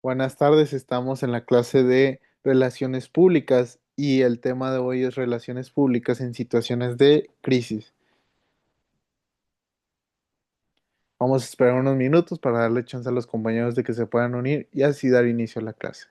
Buenas tardes, estamos en la clase de Relaciones Públicas y el tema de hoy es Relaciones Públicas en situaciones de crisis. Vamos a esperar unos minutos para darle chance a los compañeros de que se puedan unir y así dar inicio a la clase.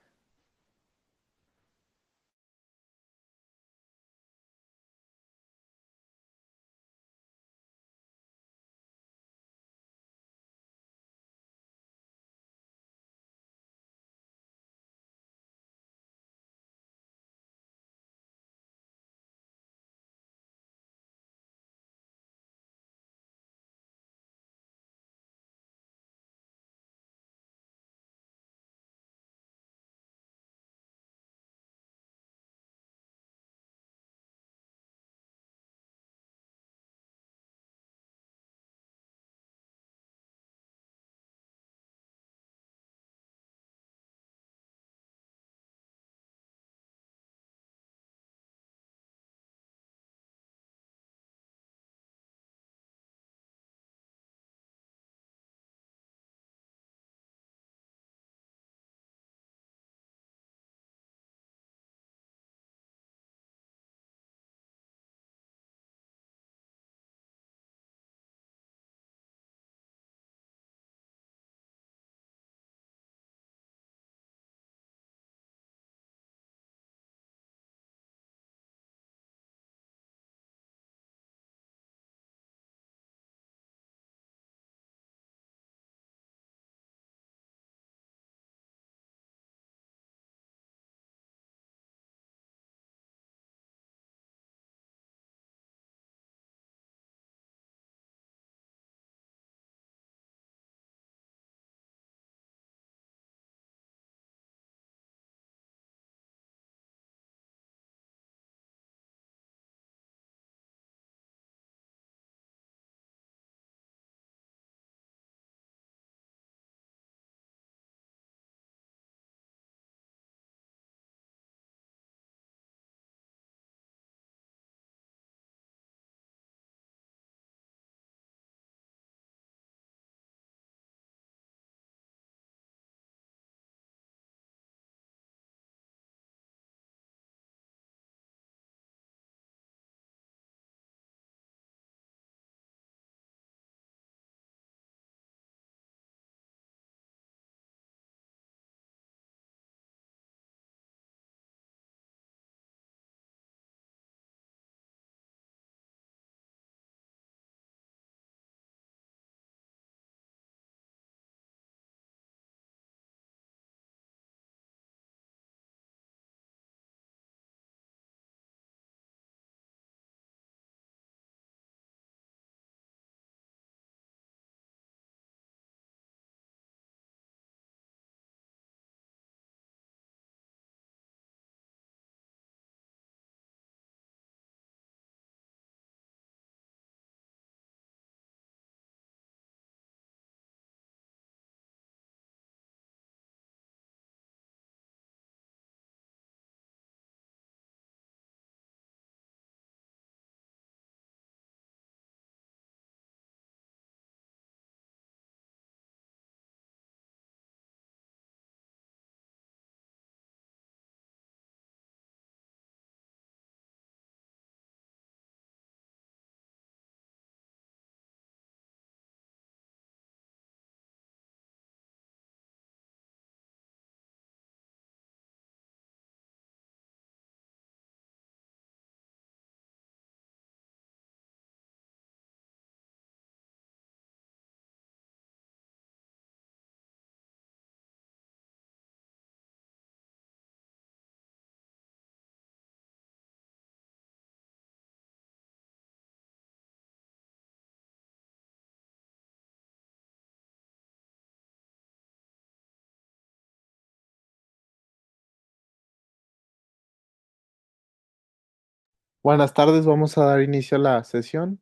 Buenas tardes, vamos a dar inicio a la sesión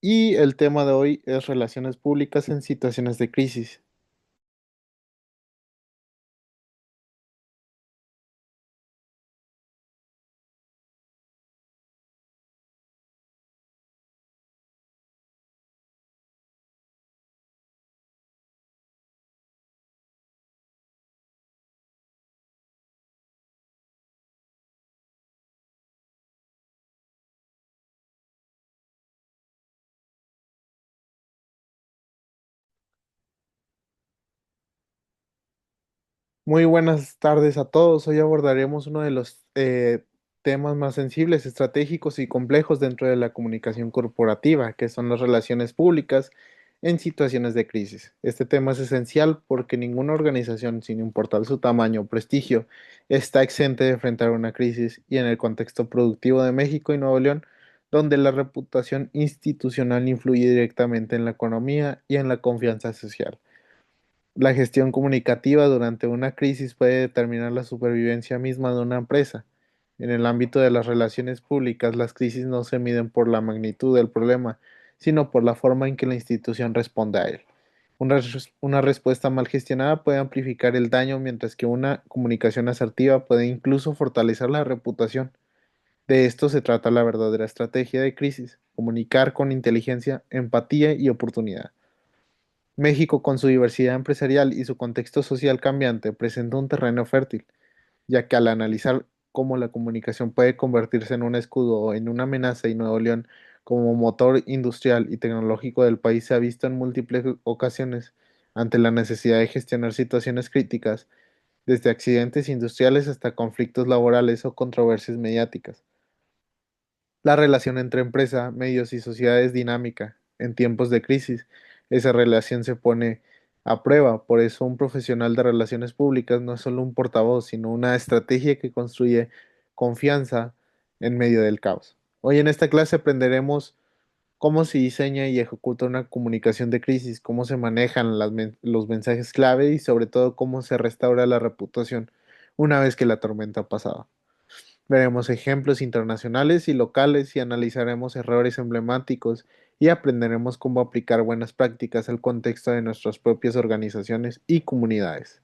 y el tema de hoy es Relaciones Públicas en situaciones de crisis. Muy buenas tardes a todos. Hoy abordaremos uno de los temas más sensibles, estratégicos y complejos dentro de la comunicación corporativa, que son las relaciones públicas en situaciones de crisis. Este tema es esencial porque ninguna organización, sin importar su tamaño o prestigio, está exenta de enfrentar una crisis y en el contexto productivo de México y Nuevo León, donde la reputación institucional influye directamente en la economía y en la confianza social. La gestión comunicativa durante una crisis puede determinar la supervivencia misma de una empresa. En el ámbito de las relaciones públicas, las crisis no se miden por la magnitud del problema, sino por la forma en que la institución responde a él. Una respuesta mal gestionada puede amplificar el daño, mientras que una comunicación asertiva puede incluso fortalecer la reputación. De esto se trata la verdadera estrategia de crisis: comunicar con inteligencia, empatía y oportunidad. México, con su diversidad empresarial y su contexto social cambiante, presenta un terreno fértil, ya que al analizar cómo la comunicación puede convertirse en un escudo o en una amenaza, y Nuevo León, como motor industrial y tecnológico del país, se ha visto en múltiples ocasiones ante la necesidad de gestionar situaciones críticas, desde accidentes industriales hasta conflictos laborales o controversias mediáticas. La relación entre empresa, medios y sociedad es dinámica. En tiempos de crisis, esa relación se pone a prueba. Por eso, un profesional de relaciones públicas no es solo un portavoz, sino una estrategia que construye confianza en medio del caos. Hoy en esta clase aprenderemos cómo se diseña y ejecuta una comunicación de crisis, cómo se manejan los mensajes clave y sobre todo cómo se restaura la reputación una vez que la tormenta ha pasado. Veremos ejemplos internacionales y locales y analizaremos errores emblemáticos y aprenderemos cómo aplicar buenas prácticas al contexto de nuestras propias organizaciones y comunidades.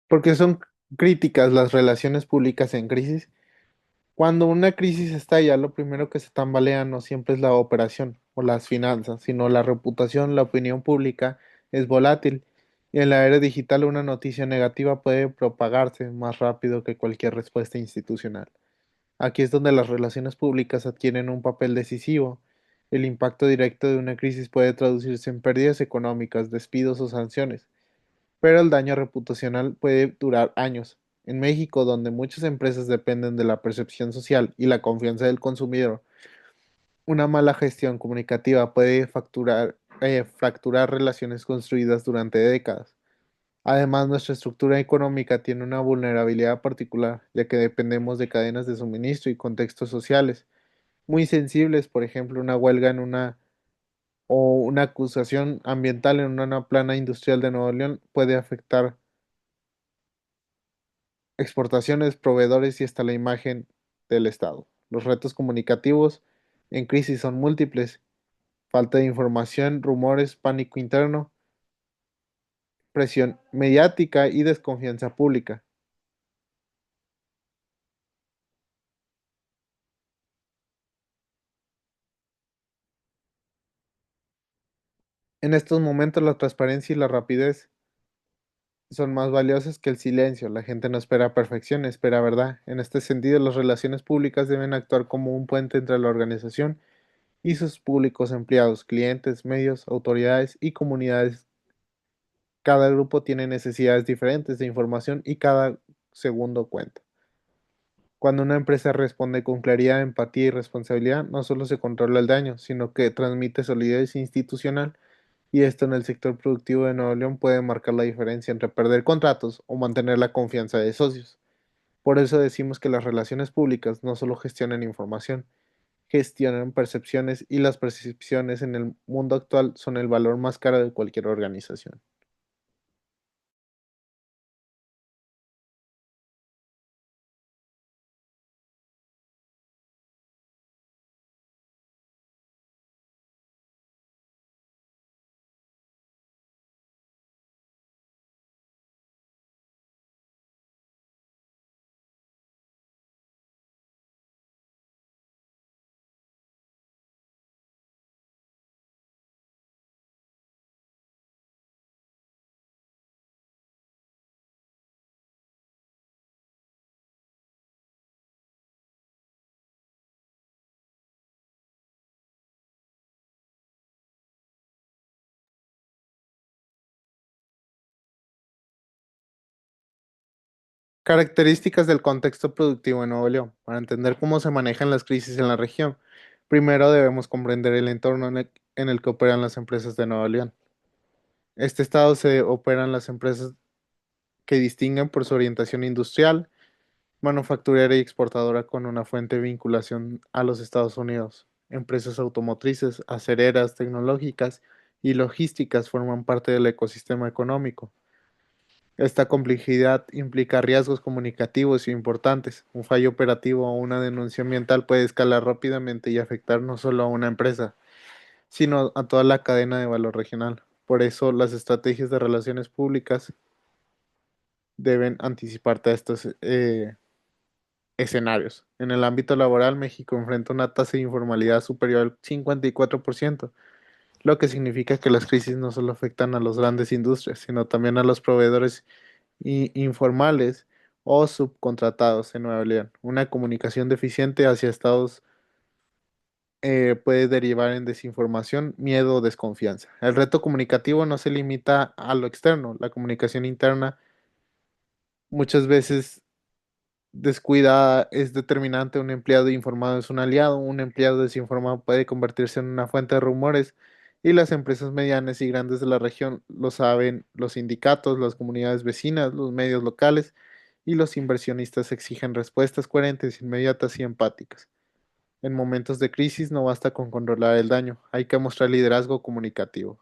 Porque son críticas las relaciones públicas en crisis. Cuando una crisis estalla, lo primero que se tambalea no siempre es la operación o las finanzas, sino la reputación. La opinión pública es volátil y en la era digital una noticia negativa puede propagarse más rápido que cualquier respuesta institucional. Aquí es donde las relaciones públicas adquieren un papel decisivo. El impacto directo de una crisis puede traducirse en pérdidas económicas, despidos o sanciones, pero el daño reputacional puede durar años. En México, donde muchas empresas dependen de la percepción social y la confianza del consumidor, una mala gestión comunicativa puede fracturar relaciones construidas durante décadas. Además, nuestra estructura económica tiene una vulnerabilidad particular, ya que dependemos de cadenas de suministro y contextos sociales muy sensibles. Por ejemplo, una huelga en una o una acusación ambiental en una plana industrial de Nuevo León puede afectar exportaciones, proveedores y hasta la imagen del Estado. Los retos comunicativos en crisis son múltiples: falta de información, rumores, pánico interno, presión mediática y desconfianza pública. En estos momentos la transparencia y la rapidez son más valiosas que el silencio. La gente no espera perfección, espera verdad. En este sentido, las relaciones públicas deben actuar como un puente entre la organización y sus públicos empleados, clientes, medios, autoridades y comunidades. Cada grupo tiene necesidades diferentes de información y cada segundo cuenta. Cuando una empresa responde con claridad, empatía y responsabilidad, no solo se controla el daño, sino que transmite solidez institucional y esto en el sector productivo de Nuevo León puede marcar la diferencia entre perder contratos o mantener la confianza de socios. Por eso decimos que las relaciones públicas no solo gestionan información, gestionan percepciones y las percepciones en el mundo actual son el valor más caro de cualquier organización. Características del contexto productivo en Nuevo León. Para entender cómo se manejan las crisis en la región, primero debemos comprender el entorno en el que operan las empresas de Nuevo León. Este estado se operan las empresas que distinguen por su orientación industrial, manufacturera y exportadora con una fuente de vinculación a los Estados Unidos. Empresas automotrices, acereras, tecnológicas y logísticas forman parte del ecosistema económico. Esta complejidad implica riesgos comunicativos importantes. Un fallo operativo o una denuncia ambiental puede escalar rápidamente y afectar no solo a una empresa, sino a toda la cadena de valor regional. Por eso, las estrategias de relaciones públicas deben anticiparte a estos escenarios. En el ámbito laboral, México enfrenta una tasa de informalidad superior al 54%, lo que significa que las crisis no solo afectan a las grandes industrias, sino también a los proveedores informales o subcontratados en Nueva León. Una comunicación deficiente hacia estados puede derivar en desinformación, miedo o desconfianza. El reto comunicativo no se limita a lo externo. La comunicación interna muchas veces descuidada es determinante. Un empleado informado es un aliado, un empleado desinformado puede convertirse en una fuente de rumores y las empresas medianas y grandes de la región lo saben, los sindicatos, las comunidades vecinas, los medios locales y los inversionistas exigen respuestas coherentes, inmediatas y empáticas. En momentos de crisis no basta con controlar el daño, hay que mostrar liderazgo comunicativo.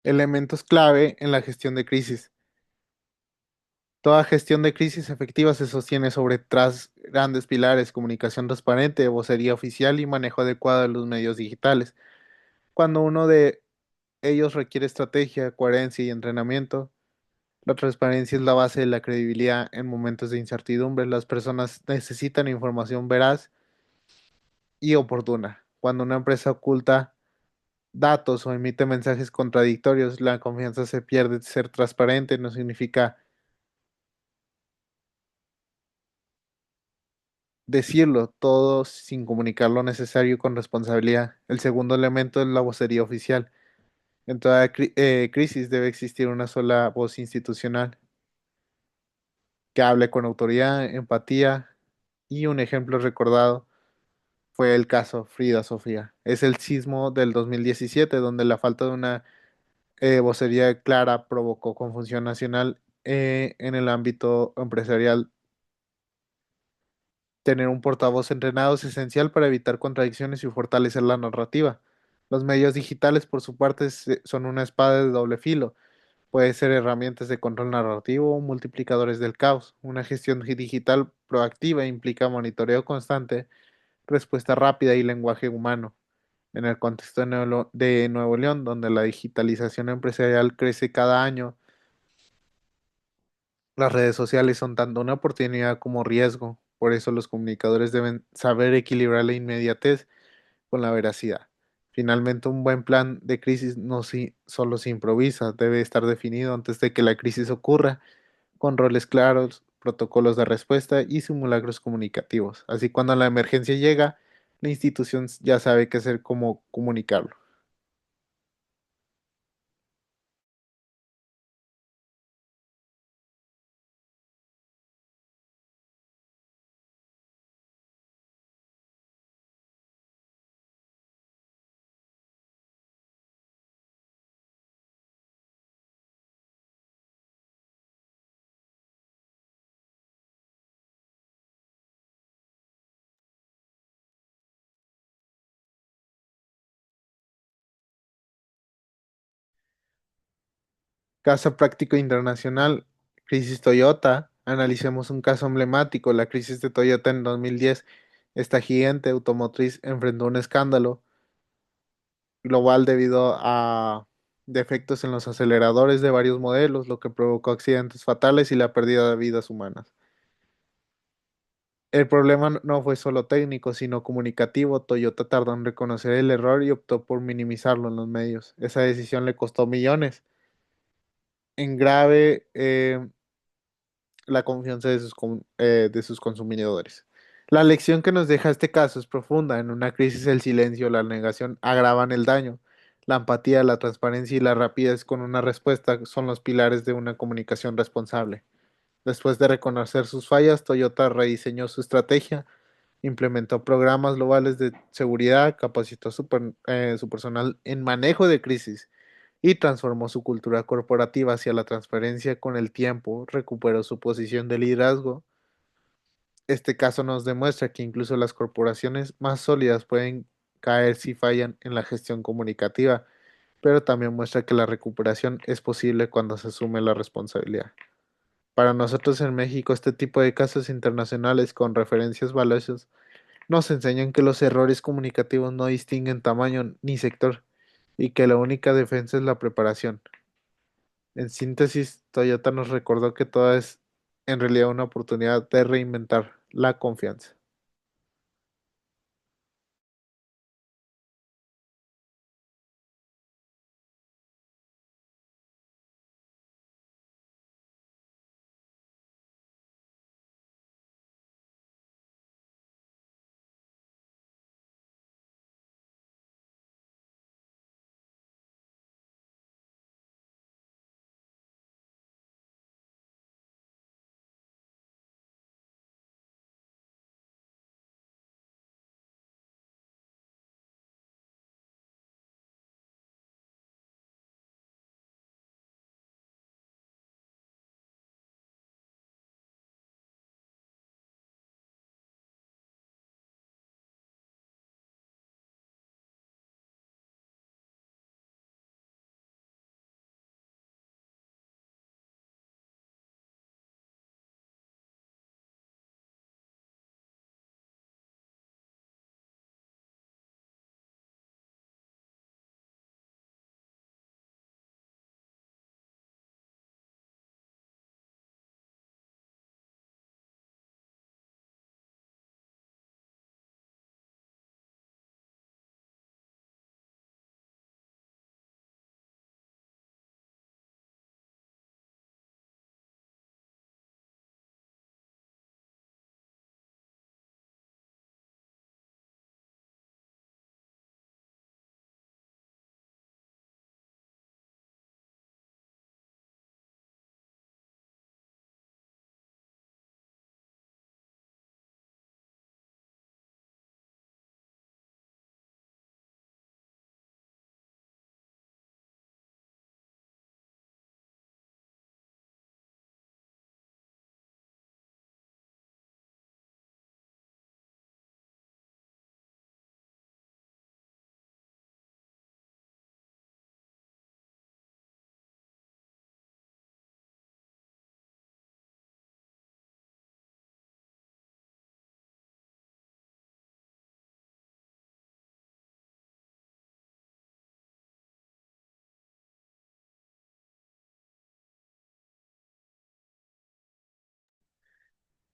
Elementos clave en la gestión de crisis. Toda gestión de crisis efectiva se sostiene sobre tres grandes pilares: comunicación transparente, vocería oficial y manejo adecuado de los medios digitales. Cuando uno de ellos requiere estrategia, coherencia y entrenamiento, la transparencia es la base de la credibilidad en momentos de incertidumbre. Las personas necesitan información veraz y oportuna. Cuando una empresa oculta datos o emite mensajes contradictorios, la confianza se pierde. Ser transparente no significa decirlo todo sin comunicar lo necesario con responsabilidad. El segundo elemento es la vocería oficial. En toda crisis debe existir una sola voz institucional que hable con autoridad, empatía y un ejemplo recordado. fue el caso Frida Sofía. Es el sismo del 2017, donde la falta de una vocería clara provocó confusión nacional en el ámbito empresarial. Tener un portavoz entrenado es esencial para evitar contradicciones y fortalecer la narrativa. Los medios digitales, por su parte, son una espada de doble filo. Puede ser herramientas de control narrativo o multiplicadores del caos. Una gestión digital proactiva implica monitoreo constante, respuesta rápida y lenguaje humano. En el contexto de Nuevo León, donde la digitalización empresarial crece cada año, las redes sociales son tanto una oportunidad como riesgo. Por eso los comunicadores deben saber equilibrar la inmediatez con la veracidad. Finalmente, un buen plan de crisis no solo se improvisa, debe estar definido antes de que la crisis ocurra, con roles claros, protocolos de respuesta y simulacros comunicativos. Así cuando la emergencia llega, la institución ya sabe qué hacer, cómo comunicarlo. Caso práctico internacional, crisis Toyota. Analicemos un caso emblemático, la crisis de Toyota en 2010. Esta gigante automotriz enfrentó un escándalo global debido a defectos en los aceleradores de varios modelos, lo que provocó accidentes fatales y la pérdida de vidas humanas. El problema no fue solo técnico, sino comunicativo. Toyota tardó en reconocer el error y optó por minimizarlo en los medios. Esa decisión le costó millones en grave la confianza de sus consumidores. La lección que nos deja este caso es profunda. En una crisis el silencio o la negación agravan el daño. La empatía, la transparencia y la rapidez con una respuesta son los pilares de una comunicación responsable. Después de reconocer sus fallas, Toyota rediseñó su estrategia, implementó programas globales de seguridad, capacitó su personal en manejo de crisis y transformó su cultura corporativa hacia la transparencia con el tiempo, recuperó su posición de liderazgo. Este caso nos demuestra que incluso las corporaciones más sólidas pueden caer si fallan en la gestión comunicativa, pero también muestra que la recuperación es posible cuando se asume la responsabilidad. Para nosotros en México, este tipo de casos internacionales con referencias valiosas nos enseñan que los errores comunicativos no distinguen tamaño ni sector y que la única defensa es la preparación. En síntesis, Toyota nos recordó que toda es en realidad una oportunidad de reinventar la confianza.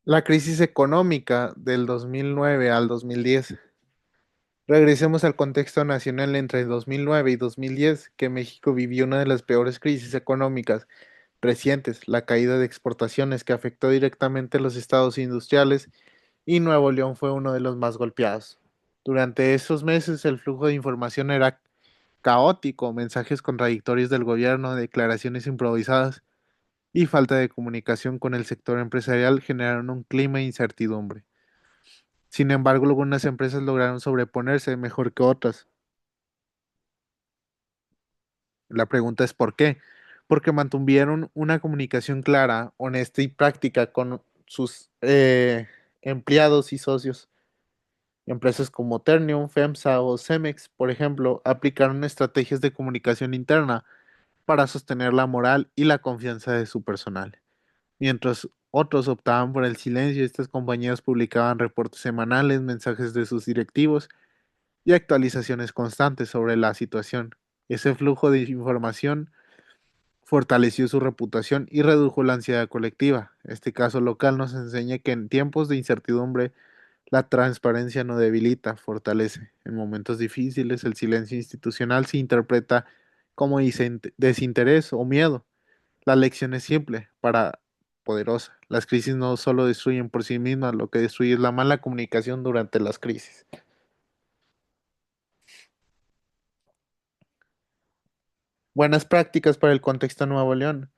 La crisis económica del 2009 al 2010. Regresemos al contexto nacional entre 2009 y 2010, que México vivió una de las peores crisis económicas recientes, la caída de exportaciones que afectó directamente a los estados industriales y Nuevo León fue uno de los más golpeados. Durante esos meses el flujo de información era caótico, mensajes contradictorios del gobierno, declaraciones improvisadas y falta de comunicación con el sector empresarial generaron un clima de incertidumbre. Sin embargo, algunas empresas lograron sobreponerse mejor que otras. La pregunta es ¿por qué? Porque mantuvieron una comunicación clara, honesta y práctica con sus empleados y socios. Empresas como Ternium, FEMSA o Cemex, por ejemplo, aplicaron estrategias de comunicación interna para sostener la moral y la confianza de su personal. Mientras otros optaban por el silencio, estas compañías publicaban reportes semanales, mensajes de sus directivos y actualizaciones constantes sobre la situación. Ese flujo de información fortaleció su reputación y redujo la ansiedad colectiva. Este caso local nos enseña que en tiempos de incertidumbre la transparencia no debilita, fortalece. En momentos difíciles el silencio institucional se interpreta como desinterés o miedo. La lección es simple, para poderosa. Las crisis no solo destruyen por sí mismas, lo que destruye es la mala comunicación durante las crisis. Buenas prácticas para el contexto de Nuevo León.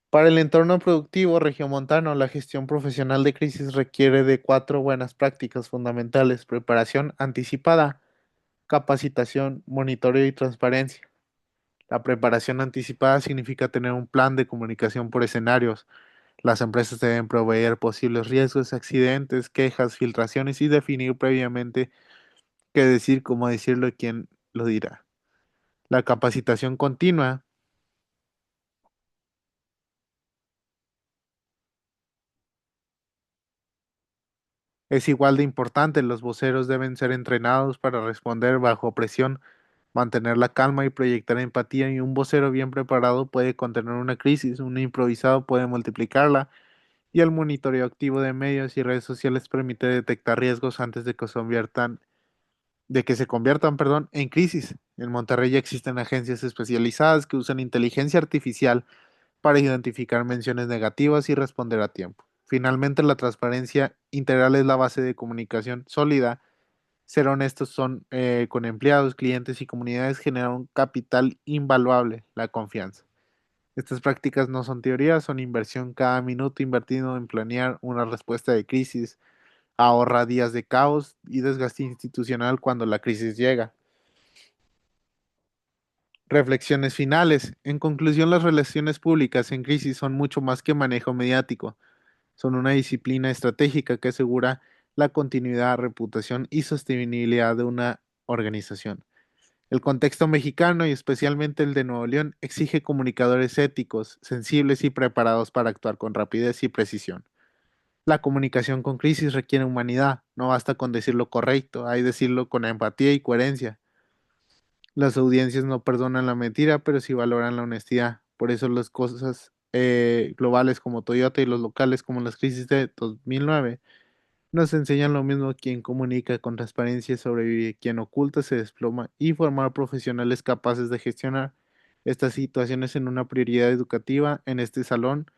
Para el entorno productivo regiomontano, la gestión profesional de crisis requiere de cuatro buenas prácticas fundamentales: preparación anticipada, capacitación, monitoreo y transparencia. La preparación anticipada significa tener un plan de comunicación por escenarios. Las empresas deben proveer posibles riesgos, accidentes, quejas, filtraciones y definir previamente qué decir, cómo decirlo y quién lo dirá. La capacitación continua es igual de importante. Los voceros deben ser entrenados para responder bajo presión, mantener la calma y proyectar empatía. Y un vocero bien preparado puede contener una crisis, un improvisado puede multiplicarla. Y el monitoreo activo de medios y redes sociales permite detectar riesgos antes de que se conviertan, perdón, en crisis. En Monterrey ya existen agencias especializadas que usan inteligencia artificial para identificar menciones negativas y responder a tiempo. Finalmente, la transparencia integral es la base de comunicación sólida. Ser honestos con empleados, clientes y comunidades genera un capital invaluable, la confianza. Estas prácticas no son teorías, son inversión. Cada minuto invertido en planear una respuesta de crisis ahorra días de caos y desgaste institucional cuando la crisis llega. Reflexiones finales. En conclusión, las relaciones públicas en crisis son mucho más que manejo mediático. Son una disciplina estratégica que asegura la continuidad, reputación y sostenibilidad de una organización. El contexto mexicano y especialmente el de Nuevo León exige comunicadores éticos, sensibles y preparados para actuar con rapidez y precisión. La comunicación con crisis requiere humanidad, no basta con decir lo correcto, hay que decirlo con empatía y coherencia. Las audiencias no perdonan la mentira, pero sí valoran la honestidad. Por eso las cosas globales como Toyota y los locales como las crisis de 2009 nos enseñan lo mismo: quien comunica con transparencia sobrevive, quien oculta se desploma, y formar profesionales capaces de gestionar estas situaciones en una prioridad educativa. En este salón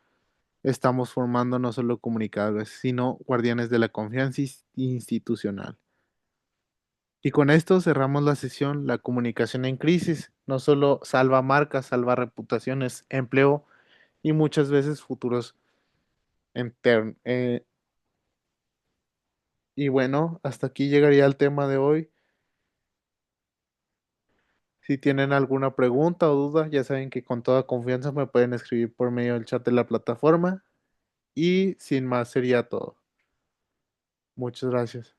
estamos formando no solo comunicadores, sino guardianes de la confianza institucional. Y con esto cerramos la sesión. La comunicación en crisis no solo salva marcas, salva reputaciones, empleo y muchas veces futuros internos. Y bueno, hasta aquí llegaría el tema de hoy. Si tienen alguna pregunta o duda, ya saben que con toda confianza me pueden escribir por medio del chat de la plataforma. Y sin más sería todo. Muchas gracias.